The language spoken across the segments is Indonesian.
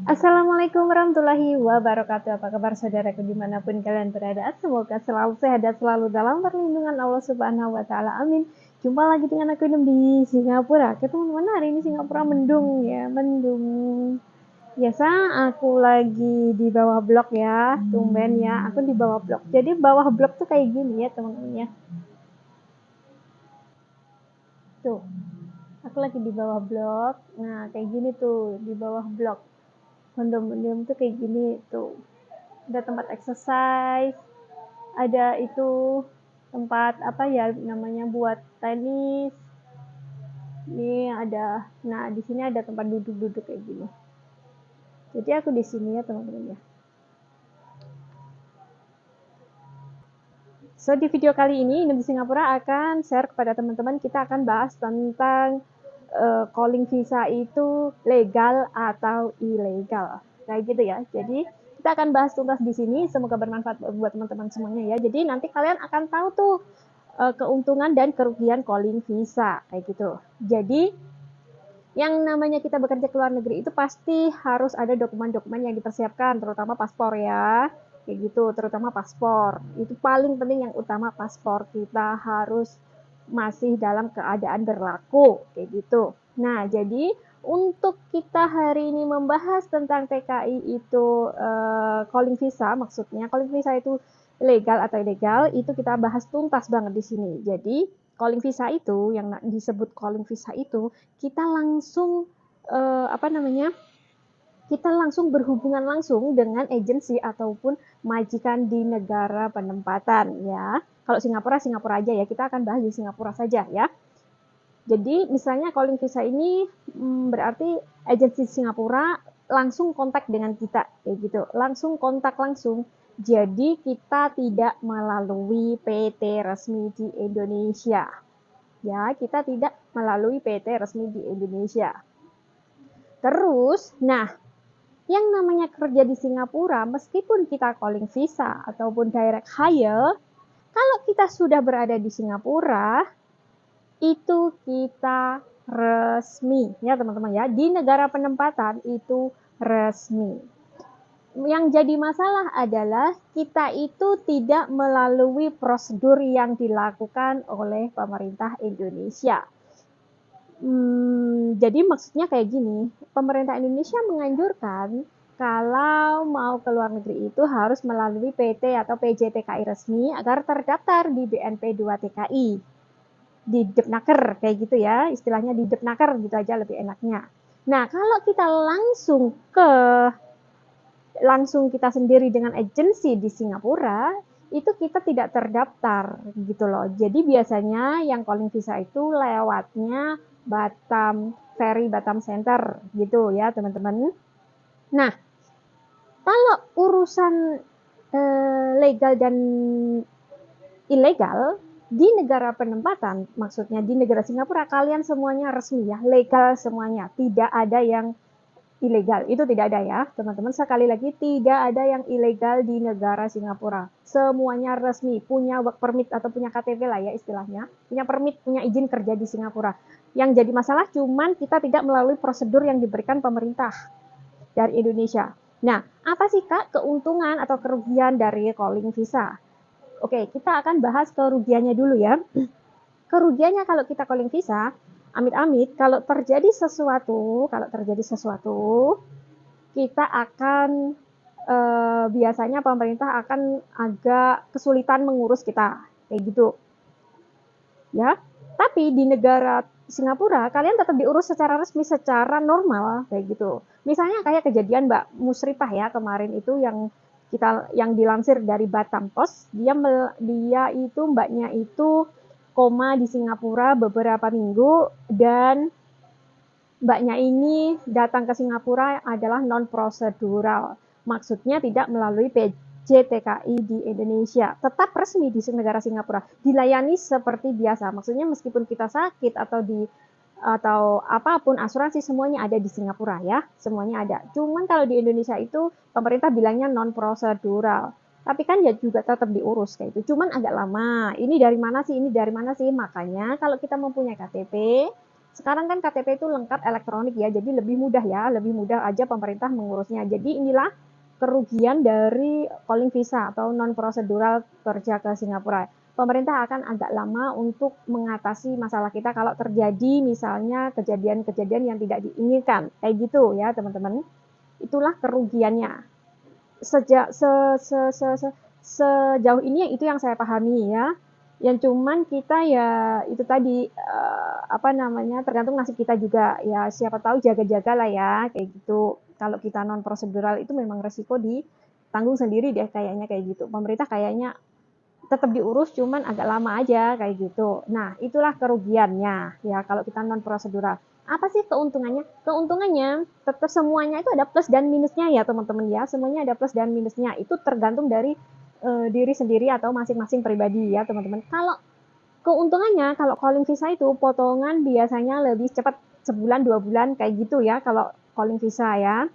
Assalamualaikum warahmatullahi wabarakatuh. Apa kabar saudaraku dimanapun kalian berada? Semoga selalu sehat dan selalu dalam perlindungan Allah Subhanahu wa Ta'ala. Amin. Jumpa lagi dengan aku di Singapura. Oke teman-teman, hari ini Singapura mendung ya, mendung. Biasa aku lagi di bawah blok ya, tumben ya. Aku di bawah blok. Jadi bawah blok tuh kayak gini ya teman-teman ya. Tuh, aku lagi di bawah blok. Nah kayak gini tuh di bawah blok. Kondominium tuh kayak gini tuh. Ada tempat exercise, ada itu tempat apa ya namanya buat tenis. Ini ada, nah di sini ada tempat duduk-duduk kayak gini. Jadi aku di sini ya teman-teman ya. So di video kali ini di Singapura akan share kepada teman-teman, kita akan bahas tentang calling visa itu legal atau ilegal. Kayak gitu ya. Jadi kita akan bahas tuntas di sini. Semoga bermanfaat buat teman-teman semuanya ya. Jadi nanti kalian akan tahu tuh keuntungan dan kerugian calling visa kayak gitu. Jadi yang namanya kita bekerja ke luar negeri itu pasti harus ada dokumen-dokumen yang dipersiapkan, terutama paspor ya. Kayak gitu, terutama paspor. Itu paling penting, yang utama paspor kita harus masih dalam keadaan berlaku kayak gitu. Nah, jadi untuk kita hari ini membahas tentang TKI itu calling visa, maksudnya calling visa itu legal atau ilegal, itu kita bahas tuntas banget di sini. Jadi calling visa itu, yang disebut calling visa itu, kita langsung apa namanya? Kita langsung berhubungan langsung dengan agensi ataupun majikan di negara penempatan ya. Kalau Singapura, Singapura aja ya. Kita akan bahas di Singapura saja ya. Jadi misalnya calling visa ini berarti agensi Singapura langsung kontak dengan kita kayak gitu. Langsung kontak langsung. Jadi kita tidak melalui PT resmi di Indonesia. Ya, kita tidak melalui PT resmi di Indonesia. Terus, nah, yang namanya kerja di Singapura, meskipun kita calling visa ataupun direct hire, kalau kita sudah berada di Singapura, itu kita resmi ya teman-teman ya. Di negara penempatan itu resmi. Yang jadi masalah adalah kita itu tidak melalui prosedur yang dilakukan oleh pemerintah Indonesia. Jadi maksudnya kayak gini, pemerintah Indonesia menganjurkan kalau mau ke luar negeri itu harus melalui PT atau PJTKI resmi agar terdaftar di BNP 2 TKI. Di Depnaker kayak gitu ya, istilahnya di Depnaker gitu aja lebih enaknya. Nah, kalau kita langsung kita sendiri dengan agensi di Singapura, itu kita tidak terdaftar gitu loh. Jadi biasanya yang calling visa itu lewatnya Batam Ferry Batam Center gitu ya teman-teman. Nah, kalau urusan legal dan ilegal di negara penempatan, maksudnya di negara Singapura, kalian semuanya resmi ya, legal semuanya, tidak ada yang ilegal. Itu tidak ada ya, teman-teman. Sekali lagi, tidak ada yang ilegal di negara Singapura. Semuanya resmi, punya work permit atau punya KTP lah ya istilahnya. Punya permit, punya izin kerja di Singapura. Yang jadi masalah cuman kita tidak melalui prosedur yang diberikan pemerintah dari Indonesia. Nah, apa sih Kak keuntungan atau kerugian dari calling visa? Oke, kita akan bahas kerugiannya dulu ya. Kerugiannya kalau kita calling visa, amit-amit kalau terjadi sesuatu, kita akan biasanya pemerintah akan agak kesulitan mengurus kita kayak gitu ya. Tapi di negara Singapura kalian tetap diurus secara resmi, secara normal kayak gitu. Misalnya kayak kejadian Mbak Musripah ya kemarin itu yang dilansir dari Batam Post, dia itu mbaknya itu koma di Singapura beberapa minggu, dan mbaknya ini datang ke Singapura adalah non prosedural. Maksudnya tidak melalui PJTKI di Indonesia. Tetap resmi di negara Singapura. Dilayani seperti biasa. Maksudnya meskipun kita sakit atau apapun asuransi, semuanya ada di Singapura ya. Semuanya ada. Cuman kalau di Indonesia itu pemerintah bilangnya non prosedural. Tapi kan ya juga tetap diurus kayak itu. Cuman agak lama. Ini dari mana sih? Makanya kalau kita mempunyai KTP, Sekarang kan KTP itu lengkap elektronik ya, jadi lebih mudah ya, lebih mudah aja pemerintah mengurusnya. Jadi inilah kerugian dari calling visa atau non prosedural kerja ke Singapura. Pemerintah akan agak lama untuk mengatasi masalah kita kalau terjadi misalnya kejadian-kejadian yang tidak diinginkan. Kayak gitu ya, teman-teman. Itulah kerugiannya. Sejak se, se, se, se, Sejauh ini itu yang saya pahami ya. Yang cuman kita ya itu tadi apa namanya, tergantung nasib kita juga ya, siapa tahu jaga-jaga lah ya kayak gitu. Kalau kita non prosedural itu memang resiko ditanggung sendiri deh kayaknya kayak gitu. Pemerintah kayaknya tetap diurus cuman agak lama aja kayak gitu. Nah, itulah kerugiannya ya kalau kita non prosedural. Apa sih keuntungannya? Keuntungannya tetap semuanya itu ada plus dan minusnya ya teman-teman ya. Semuanya ada plus dan minusnya. Itu tergantung dari diri sendiri atau masing-masing pribadi ya teman-teman. Kalau keuntungannya, kalau calling visa itu potongan biasanya lebih cepat, sebulan 2 bulan kayak gitu ya kalau calling visa ya.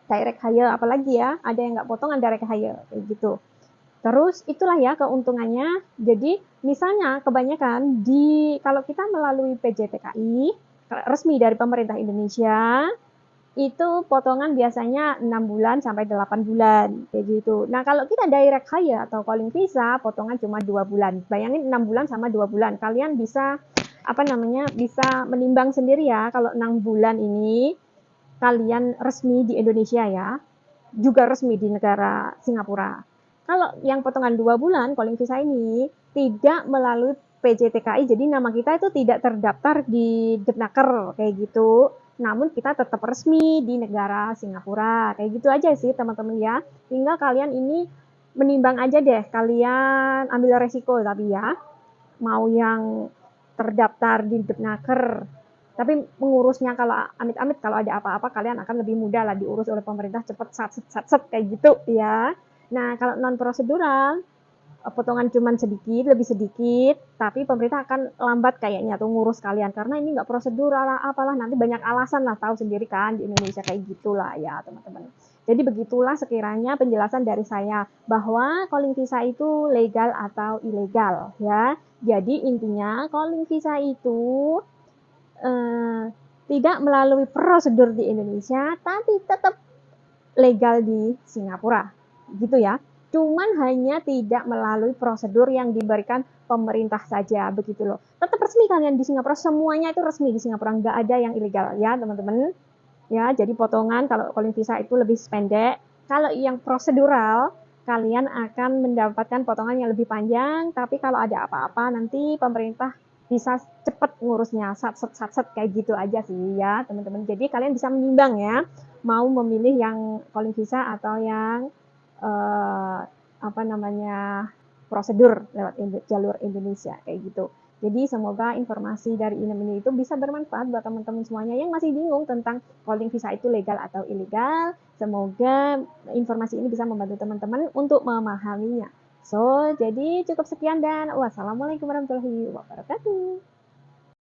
Direct hire apalagi ya, ada yang nggak potongan direct hire kayak gitu. Terus itulah ya keuntungannya. Jadi misalnya kebanyakan kalau kita melalui PJTKI resmi dari pemerintah Indonesia itu potongan biasanya 6 bulan sampai 8 bulan kayak gitu. Nah, kalau kita direct hire atau calling visa potongan cuma 2 bulan. Bayangin 6 bulan sama 2 bulan. Kalian bisa apa namanya? Bisa menimbang sendiri ya kalau 6 bulan ini kalian resmi di Indonesia ya, juga resmi di negara Singapura. Kalau yang potongan 2 bulan calling visa ini tidak melalui PJTKI, jadi nama kita itu tidak terdaftar di Depnaker kayak gitu. Namun kita tetap resmi di negara Singapura. Kayak gitu aja sih teman-teman ya. Tinggal kalian ini menimbang aja deh, kalian ambil resiko tapi ya. Mau yang terdaftar di Depnaker tapi mengurusnya kalau amit-amit kalau ada apa-apa kalian akan lebih mudah lah diurus oleh pemerintah cepat sat kayak gitu ya. Nah, kalau non prosedural potongan cuman sedikit, lebih sedikit, tapi pemerintah akan lambat kayaknya tuh ngurus kalian karena ini nggak prosedural lah, apalah nanti banyak alasan lah, tahu sendiri kan di Indonesia kayak gitulah ya teman-teman. Jadi begitulah sekiranya penjelasan dari saya bahwa calling visa itu legal atau ilegal ya. Jadi intinya calling visa itu eh, tidak melalui prosedur di Indonesia, tapi tetap legal di Singapura, gitu ya. Cuman hanya tidak melalui prosedur yang diberikan pemerintah saja, begitu loh. Tetap resmi kalian di Singapura, semuanya itu resmi di Singapura, nggak ada yang ilegal ya teman-teman. Ya, jadi potongan kalau calling visa itu lebih pendek. Kalau yang prosedural, kalian akan mendapatkan potongan yang lebih panjang, tapi kalau ada apa-apa nanti pemerintah bisa cepat ngurusnya, sat kayak gitu aja sih ya teman-teman. Jadi kalian bisa menimbang ya, mau memilih yang calling visa atau yang apa namanya prosedur lewat jalur Indonesia kayak gitu. Jadi semoga informasi dari Inem ini itu bisa bermanfaat buat teman-teman semuanya yang masih bingung tentang calling visa itu legal atau ilegal. Semoga informasi ini bisa membantu teman-teman untuk memahaminya. So, jadi cukup sekian dan wassalamualaikum warahmatullahi wabarakatuh.